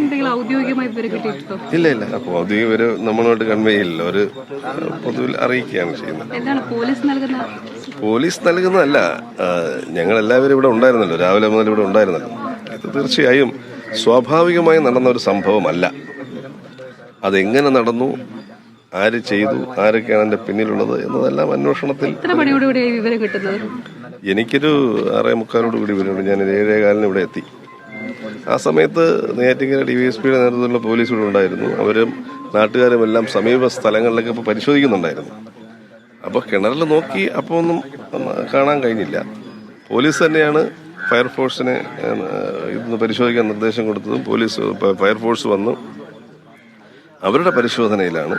എന്തെങ്കിലും ഔദ്യോഗികമായി വിവരം കിട്ടിയിട്ടുണ്ടോ? ഇല്ല അപ്പോൾ ഔദ്യോഗിക വിവരം നമ്മളുമായിട്ട് കൺവേ ചെയ്യില്ല. ഒരു പൊതുവിൽ അറിയിക്കുകയാണ് ചെയ്യുന്നത്. എന്താണ് പോലീസ് നൽകുന്നതല്ല, ഞങ്ങളെല്ലാവരും ഇവിടെ ഉണ്ടായിരുന്നല്ലോ, രാവിലെ മുതൽ ഇവിടെ ഉണ്ടായിരുന്നല്ലോ. ഇത് തീർച്ചയായും സ്വാഭാവികമായി നടന്ന ഒരു സംഭവമല്ല. അതെങ്ങനെ നടന്നു, ആര് ചെയ്തു, ആരൊക്കെയാണ് അതിന്റെ പിന്നിലുള്ളത് എന്നതെല്ലാം അന്വേഷണത്തിൽ. വിവരം കിട്ടുന്നത് എനിക്കൊരു 6:45 കൂടി വിവരമുണ്ട്. ഞാൻ 7:15 ഇവിടെ എത്തി. ആ സമയത്ത് നെയ്യാറ്റിൻകര DYSPയുടെ നേതൃത്വത്തിലുള്ള പോലീസ് ഇവിടെ ഉണ്ടായിരുന്നു. അവരും നാട്ടുകാരും എല്ലാം സമീപ സ്ഥലങ്ങളിലൊക്കെ ഇപ്പോൾ പരിശോധിക്കുന്നുണ്ടായിരുന്നു. അപ്പോൾ കിണറിൽ നോക്കി അപ്പോൾ ഒന്നും കാണാൻ കഴിഞ്ഞില്ല. പോലീസ് തന്നെയാണ് ഫയർഫോഴ്സിനെ ഇതൊന്ന് പരിശോധിക്കാൻ നിർദ്ദേശം കൊടുത്തതും. ഫയർഫോഴ്സ് വന്നു അവരുടെ പരിശോധനയിലാണ്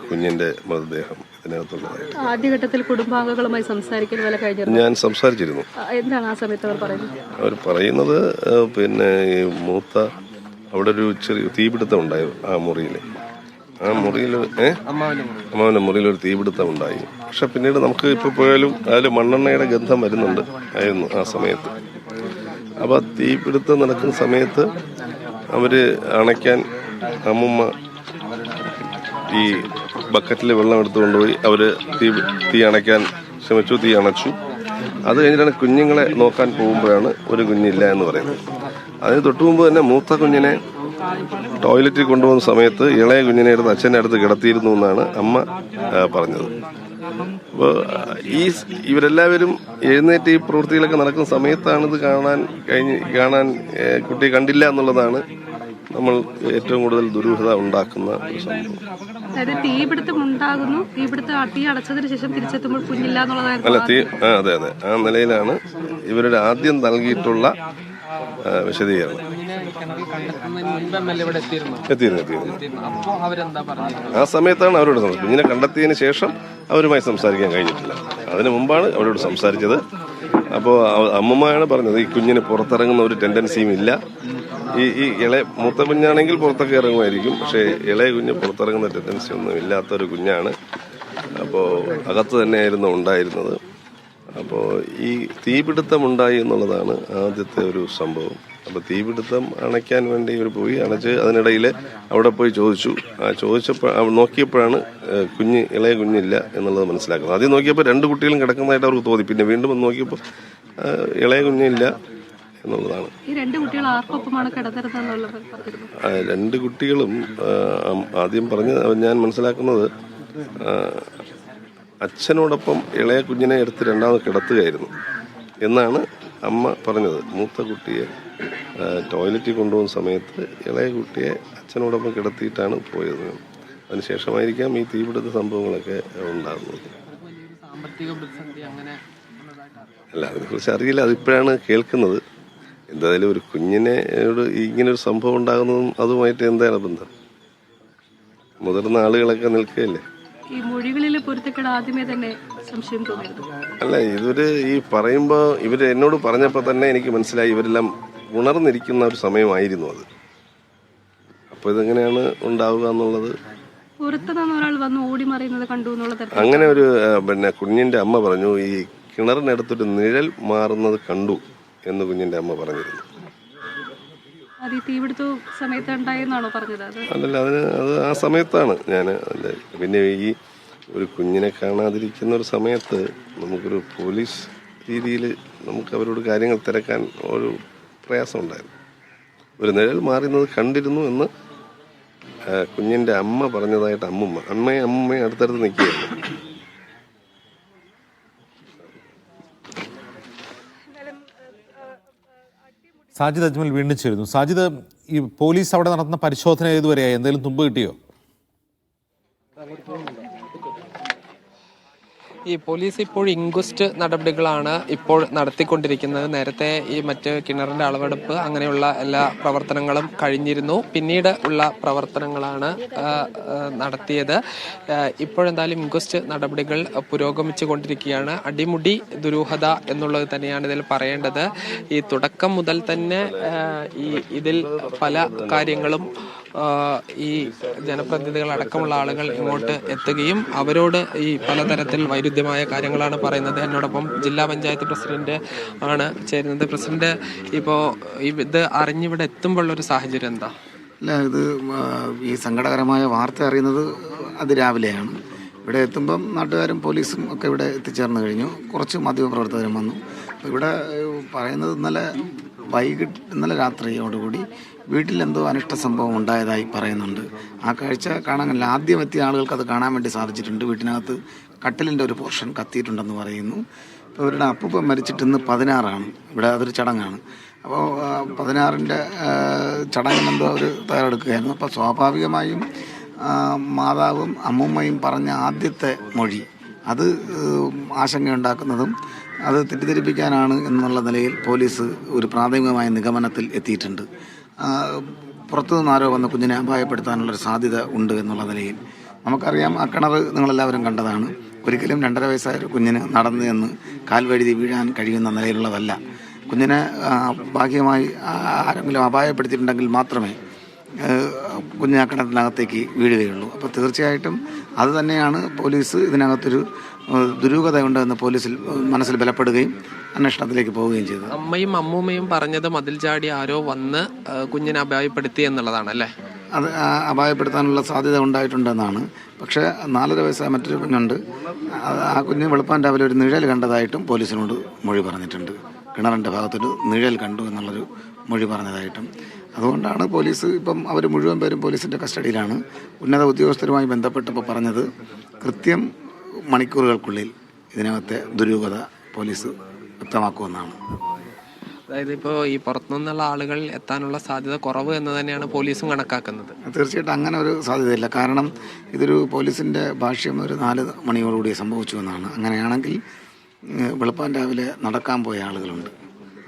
കുഞ്ഞിന്റെ മൃതദേഹം ഇതിനകത്തുള്ളതായിട്ട്. ആദ്യഘട്ടത്തിൽ കുടുംബാംഗങ്ങളുമായി സംസാരിക്കാൻ ഞാൻ സംസാരിച്ചിരുന്നു. എന്താണ് ആ സമയത്ത് അവർ പറയുന്നത്? പിന്നെ ഈ മൂത്ത അവിടെ ഒരു ചെറിയ തീപിടുത്തം ഉണ്ടായി ആ മുറിയിൽ. അമ്മാവന്റെ മുറിയിൽ ഒരു തീപിടുത്തം ഉണ്ടായി. പക്ഷെ പിന്നീട് നമുക്ക് ഇപ്പോൾ പോയാലും അതിൽ മണ്ണെണ്ണയുടെ ഗന്ധം ആയിരുന്നു ആ സമയത്ത്. അപ്പോൾ തീപിടുത്തം നടക്കുന്ന സമയത്ത് അവര് അണയ്ക്കാൻ അമ്മുമ്മ ഈ ബക്കറ്റിൽ വെള്ളം എടുത്തുകൊണ്ടുപോയി അവര് തീ അണയ്ക്കാൻ ശ്രമിച്ചു. തീ അണച്ചു. അത് കഴിഞ്ഞിട്ടാണ് കുഞ്ഞുങ്ങളെ നോക്കാൻ പോകുമ്പോഴാണ് ഒരു കുഞ്ഞില്ല എന്ന് പറയുന്നത്. അതിന് തൊട്ടു മുമ്പ് തന്നെ മൂത്ത കുഞ്ഞിനെ ടോയ്ലറ്റിൽ കൊണ്ടുപോകുന്ന സമയത്ത് ഇളയ കുഞ്ഞിനെ എടുത്ത് അച്ഛൻ്റെ അടുത്ത് കിടത്തിയിരുന്നു എന്നാണ് അമ്മ പറഞ്ഞത്. അപ്പോൾ ഇവരെല്ലാവരും എഴുന്നേറ്റ് ഈ പ്രവൃത്തികളൊക്കെ നടക്കുന്ന സമയത്താണ് ഇത് കാണാൻ കുട്ടിയെ കണ്ടില്ല എന്നുള്ളതാണ് നമ്മൾ ഏറ്റവും കൂടുതൽ ദുരൂഹത ഉണ്ടാക്കുന്ന ഒരു സംഭവം. അതെ ആ നിലയിലാണ് ഇവരുടെ ആദ്യം നൽകിയിട്ടുള്ള വിശദീകരണം. എത്തിയിരുന്നു. ആ സമയത്താണ് അവരോട് കുഞ്ഞിനെ കണ്ടെത്തിയതിന് ശേഷം അവരുമായി സംസാരിക്കാൻ കഴിഞ്ഞിട്ടില്ല. അതിനു മുമ്പാണ് അവരോട് സംസാരിച്ചത്. അപ്പോൾ അമ്മമ്മയാണ് പറഞ്ഞത് ഈ കുഞ്ഞിന് പുറത്തിറങ്ങുന്ന ഒരു ടെൻഡൻസിയും ഇല്ല. ഈ മൂത്ത കുഞ്ഞാണെങ്കിൽ പുറത്തൊക്കെ ഇറങ്ങുമായിരിക്കും. പക്ഷേ ഇളയ കുഞ്ഞ് പുറത്തിറങ്ങുന്ന ടെൻഡൻസി ഒന്നും ഇല്ലാത്തൊരു കുഞ്ഞാണ്. അപ്പോൾ അകത്ത് തന്നെയായിരുന്നു ഉണ്ടായിരുന്നത്. അപ്പോൾ ഈ തീപിടുത്തം ഉണ്ടായി എന്നുള്ളതാണ് ആദ്യത്തെ ഒരു സംഭവം. അപ്പോൾ തീപിടുത്തം അണയ്ക്കാൻ വേണ്ടി ഇവർ പോയി അണച്ച് അതിനിടയിൽ അവിടെ പോയി നോക്കിയപ്പോഴാണ് ഇളയ കുഞ്ഞില്ല എന്നുള്ളത് മനസ്സിലാക്കുന്നത്. ആദ്യം നോക്കിയപ്പോൾ 2 കുട്ടികളും കിടക്കുന്നതായിട്ട് അവർക്ക് തോന്നി. പിന്നെ വീണ്ടും വന്ന് നോക്കിയപ്പോൾ ഇളയ കുഞ്ഞില്ല എന്നുള്ളതാണ്. ഈ 2 കുട്ടികളും ആദ്യം ഞാൻ മനസ്സിലാക്കുന്നത് അച്ഛനോടൊപ്പം ഇളയ കുഞ്ഞിനെ എടുത്ത് രണ്ടാമത് കിടത്തുകയായിരുന്നു എന്നാണ് അമ്മ പറഞ്ഞത്. മൂത്ത കുട്ടിയെ ടോയ്ലറ്റിൽ കൊണ്ടുപോകുന്ന സമയത്ത് ഇളയ കുട്ടിയെ അച്ഛനോടൊപ്പം കിടത്തിയിട്ടാണ് പോയത്. അതിനുശേഷമായിരിക്കാം ഈ തീപിടുത്ത സംഭവങ്ങളൊക്കെ ഉണ്ടാകുന്നത്. അല്ല, അതിനെക്കുറിച്ച് അറിയില്ല. അതിപ്പോഴാണ് കേൾക്കുന്നത്. എന്തായാലും ഒരു കുഞ്ഞിനോട് ഇങ്ങനൊരു സംഭവം ഉണ്ടാകുന്നതും അതുമായിട്ട് എന്താണ് ബന്ധം? മുതിർന്ന ആളുകളൊക്കെ നിൽക്കുകയല്ലേ. അല്ല, ഈ പറയുമ്പോൾ ഇവര് എന്നോട് പറഞ്ഞപ്പോൾ തന്നെ എനിക്ക് മനസ്സിലായി ഇവരെല്ലാം ഉണർന്നിരിക്കുന്ന ഒരു സമയമായിരുന്നു അത്. അപ്പോൾ ഇതെങ്ങനെയാണ് ഉണ്ടാവുക എന്നുള്ളത്. അങ്ങനെ ഒരു കുഞ്ഞിന്റെ അമ്മ പറഞ്ഞു ഈ കിണറിനടുത്തൊരു നിഴൽ മാറുന്നത് കണ്ടു എന്ന് കുഞ്ഞിന്റെ അമ്മ പറഞ്ഞിരുന്നു. അല്ലല്ല, അത് ആ സമയത്താണ് പിന്നെ ഈ ഒരു കുഞ്ഞിനെ കാണാതിരിക്കുന്ന ഒരു സമയത്ത് നമുക്കൊരു പോലീസ് രീതിയിൽ നമുക്ക് അവരോട് കാര്യങ്ങൾ തിരക്കാൻ ഒരു പ്രയാസം ഉണ്ടായിരുന്നു. ഒരു നിഴൽ മാറുന്നത് കണ്ടിരുന്നു എന്ന് കുഞ്ഞിന്റെ അമ്മ പറഞ്ഞതായിട്ട് അമ്മയും അടുത്തടുത്ത് നിൽക്കുകയായിരുന്നു. സാജിദ് അജ്മൽ വീണ്ടും ചേരുന്നു. സാജിദ്, ഈ പോലീസ് അവിടെ നടത്തുന്ന പരിശോധന ഏതുവരെയായി? എന്തെങ്കിലും തുമ്പ് കിട്ടിയോ? ഈ പോലീസ് ഇപ്പോൾ ഇൻക്വസ്റ്റ് നടപടികളാണ് ഇപ്പോൾ നടത്തിക്കൊണ്ടിരിക്കുന്നത്. നേരത്തെ ഈ മറ്റ് കിണറിന്റെ അളവെടുപ്പ് അങ്ങനെയുള്ള എല്ലാ പ്രവർത്തനങ്ങളും കഴിഞ്ഞിരുന്നു. പിന്നീട് ഉള്ള പ്രവർത്തനങ്ങളാണ് നടത്തിയത്. ഇപ്പോഴെന്തായാലും ഇൻക്വസ്റ്റ് നടപടികൾ പുരോഗമിച്ചു കൊണ്ടിരിക്കുകയാണ്. അടിമുടി ദുരൂഹത എന്നുള്ളത് തന്നെയാണ് ഇതിൽ പറയേണ്ടത്. ഈ തുടക്കം മുതൽ തന്നെ ഇതിൽ പല കാര്യങ്ങളും ഈ ജനപ്രതിനിധികൾ അടക്കമുള്ള ആളുകൾ ഇങ്ങോട്ട് എത്തുകയും അവരോട് ഈ പലതരത്തിൽ വൈരുദ്ധ്യമായ കാര്യങ്ങളാണ് പറയുന്നത്. എന്നോടൊപ്പം ജില്ലാ പഞ്ചായത്ത് പ്രസിഡന്റ് ആണ് ചേരുന്നത്. പ്രസിഡന്റ്, ഇപ്പോൾ ഇത് അറിഞ്ഞിവിടെ എത്തുമ്പോഴുള്ളൊരു സാഹചര്യം എന്താ? അല്ല, ഇത് ഈ സങ്കടകരമായ വാർത്ത അറിയുന്നത് അതിരാവിലെയാണ്. ഇവിടെ എത്തുമ്പം നാട്ടുകാരും പോലീസും ഒക്കെ ഇവിടെ എത്തിച്ചേർന്ന് കഴിഞ്ഞു. കുറച്ച് മാധ്യമപ്രവർത്തകരും വന്നു. അപ്പോൾ ഇവിടെ പറയുന്നത് ഇന്നലെ രാത്രിയോടുകൂടി വീട്ടിലെന്തോ അനിഷ്ട സംഭവം ഉണ്ടായതായി പറയുന്നുണ്ട്. ആ കാഴ്ച കാണാൻ ആദ്യം എത്തിയ ആളുകൾക്ക് അത് കാണാൻ വേണ്ടി സാധിച്ചിട്ടുണ്ട്. വീട്ടിനകത്ത് കട്ടിലിൻ്റെ ഒരു പോർഷൻ കത്തിയിട്ടുണ്ടെന്ന് പറയുന്നു. ഇപ്പോൾ ഇവരുടെ അപ്പൂപ്പൻ മരിച്ചിട്ട് ഇന്ന് 16 ഇവിടെ അതൊരു ചടങ്ങാണ്. അപ്പോൾ 16-ൻ്റെ ചടങ്ങിനെന്തോ അവർ തയ്യാറെടുക്കുകയായിരുന്നു. അപ്പോൾ സ്വാഭാവികമായും മാതാവും അമ്മൂമ്മയും പറഞ്ഞ ആദ്യത്തെ മൊഴി അത് ആശങ്കയുണ്ടാക്കുന്നതും അത് തെറ്റിദ്ധരിപ്പിക്കാനാണ് എന്നുള്ള നിലയിൽ പോലീസ് ഒരു പ്രാഥമികമായ നിഗമനത്തിൽ എത്തിയിട്ടുണ്ട്. പുറത്തുനിന്ന് ആരോ വന്ന കുഞ്ഞിനെ അപായപ്പെടുത്താനുള്ളൊരു സാധ്യത ഉണ്ട് എന്നുള്ള നിലയിൽ നമുക്കറിയാം. ആ കിണർ നിങ്ങളെല്ലാവരും കണ്ടതാണ്. ഒരിക്കലും 2.5 വയസ്സായ ഒരു കുഞ്ഞിന് നടന്നു എന്ന് കാൽവഴുതി വീഴാൻ കഴിയുന്ന നിലയിലുള്ളതല്ല. കുഞ്ഞിനെ ഭാഗ്യമായി ആരെങ്കിലും അപായപ്പെടുത്തിയിട്ടുണ്ടെങ്കിൽ മാത്രമേ കുഞ്ഞ് ആ കിണറ്റിനകത്തേക്ക് വീഴുകയുള്ളൂ. അപ്പോൾ തീർച്ചയായിട്ടും അത് തന്നെയാണ് പോലീസ് ഇതിനകത്തൊരു ദുരൂഹതയുണ്ട് എന്ന് പോലീസിൽ മനസ്സിൽ ബലപ്പെടുകയും അന്വേഷണത്തിലേക്ക് പോവുകയും ചെയ്തത്. അമ്മയും അമ്മൂമ്മയും പറഞ്ഞത് മതിൽ ചാടി ആരോ വന്ന് കുഞ്ഞിനെ അപായപ്പെടുത്തി എന്നുള്ളതാണ് അല്ലേ? അത് അപായപ്പെടുത്താനുള്ള സാധ്യത ഉണ്ടായിട്ടുണ്ടെന്നാണ്. പക്ഷേ 4.5 വയസ്സായ മറ്റൊരു കുഞ്ഞുണ്ട്. ആ കുഞ്ഞ് വെളുപ്പാൻ രാവിലെ ഒരു നിഴൽ കണ്ടതായിട്ടും പോലീസിനോട് മൊഴി പറഞ്ഞിട്ടുണ്ട്. കിണറിൻ്റെ ഭാഗത്തൊരു നിഴൽ കണ്ടു എന്നുള്ളൊരു മൊഴി പറഞ്ഞതായിട്ടും. അതുകൊണ്ടാണ് പോലീസ് ഇപ്പം അവർ മുഴുവൻ പേരും പോലീസിൻ്റെ കസ്റ്റഡിയിലാണ്. ഉന്നത ഉദ്യോഗസ്ഥരുമായി ബന്ധപ്പെട്ടപ്പോൾ പറഞ്ഞത് കൃത്യം മണിക്കൂറുകൾക്കുള്ളിൽ ഇതിനകത്തെ ദുരൂഹത പോലീസ് വ്യക്തമാക്കുമെന്നാണ്. അതായത് ഇപ്പോൾ ഈ പുറത്തുനിന്നുള്ള ആളുകൾ എത്താനുള്ള സാധ്യത കുറവ് എന്ന് തന്നെയാണ് പോലീസും കണക്കാക്കുന്നത്. തീർച്ചയായിട്ടും അങ്ങനെ ഒരു സാധ്യതയില്ല. കാരണം ഇതൊരു പോലീസിൻ്റെ ഭാഷ്യം ഒരു 4 മണിയോടുകൂടി സംഭവിച്ചു എന്നാണ്. അങ്ങനെയാണെങ്കിൽ വെളുപ്പാൻ രാവിലെ നടക്കാൻ പോയ ആളുകളുണ്ട്.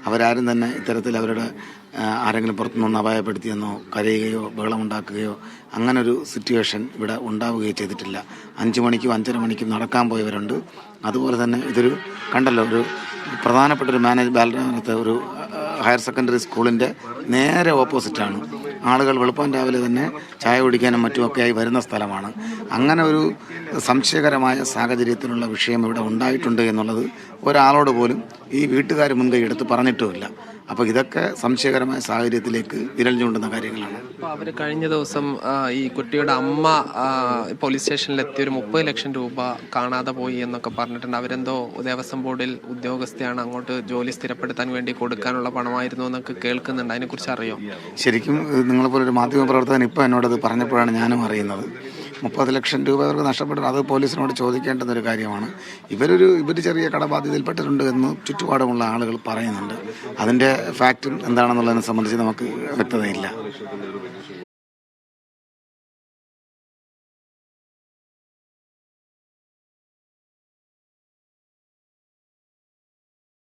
അവരാരും തന്നെ ഇത്തരത്തിൽ അവരുടെ ആരെങ്കിലും പുറത്തുനിന്ന് അപായപ്പെടുത്തിയെന്നോ കരയുകയോ ബഹളമുണ്ടാക്കുകയോ അങ്ങനൊരു സിറ്റുവേഷൻ ഇവിടെ ഉണ്ടാവുകയോ ചെയ്തിട്ടില്ല. 5 മണിക്കും 5:30 മണിക്കും നടക്കാൻ പോയവരുണ്ട്. അതുപോലെ തന്നെ ഇതൊരു കണ്ടല്ലോ, ഒരു പ്രധാനപ്പെട്ടൊരു ബാലരാമത്തെ ഒരു ഹയർ സെക്കൻഡറി സ്കൂളിൻ്റെ നേരെ ഓപ്പോസിറ്റാണ്. ആളുകൾ വെളുപ്പാൻ രാവിലെ തന്നെ ചായ കുടിക്കാനും മറ്റുമൊക്കെയായി വരുന്ന സ്ഥലമാണ്. അങ്ങനെ ഒരു സംശയകരമായ സാഹചര്യത്തിലുള്ള വിഷയം ഇവിടെ ഉണ്ടായിട്ടുണ്ട് എന്നുള്ളത് ഒരാളോട് പോലും ഈ വീട്ടുകാർ മുൻകൈ എടുത്ത് പറഞ്ഞിട്ടുമില്ല. അപ്പോൾ ഇതൊക്കെ സംശയകരമായ സാഹചര്യത്തിലേക്ക് വിരൽ ചൂണ്ടുന്ന കാര്യങ്ങളാണ്. അപ്പോൾ അവർ കഴിഞ്ഞ ദിവസം ഈ കുട്ടിയുടെ അമ്മ പോലീസ് സ്റ്റേഷനിലെത്തി ഒരു 30 ലക്ഷം രൂപ കാണാതെ പോയി എന്നൊക്കെ പറഞ്ഞിട്ടുണ്ട്. അവരെന്തോ ദേവസ്വം ബോർഡിൽ ഉദ്യോഗസ്ഥയാണ്, അങ്ങോട്ട് ജോലി സ്ഥിരപ്പെടുത്താൻ വേണ്ടി കൊടുക്കാനുള്ള പണമായിരുന്നു എന്നൊക്കെ കേൾക്കുന്നുണ്ട്. അതിനെക്കുറിച്ച് അറിയോ? ശരിക്കും നിങ്ങളെപ്പോലൊരു മാധ്യമപ്രവർത്തകൻ ഇപ്പോൾ എന്നോടത് പറഞ്ഞപ്പോഴാണ് ഞാനും അറിയുന്നത്. 30 ലക്ഷം രൂപ അവർക്ക് നഷ്ടപ്പെട്ടു. അത് പോലീസിനോട് ചോദിക്കേണ്ടുന്നൊരു കാര്യമാണ്. ഇവർ ചെറിയ കടബാധ്യതയിൽപ്പെട്ടിട്ടുണ്ട് എന്ന് ചുറ്റുപാടുമുള്ള ആളുകൾ പറയുന്നുണ്ട്. അതിൻ്റെ ഫാക്റ്റും എന്താണെന്നുള്ളതിനെ സംബന്ധിച്ച് നമുക്ക് വ്യക്തതയില്ല.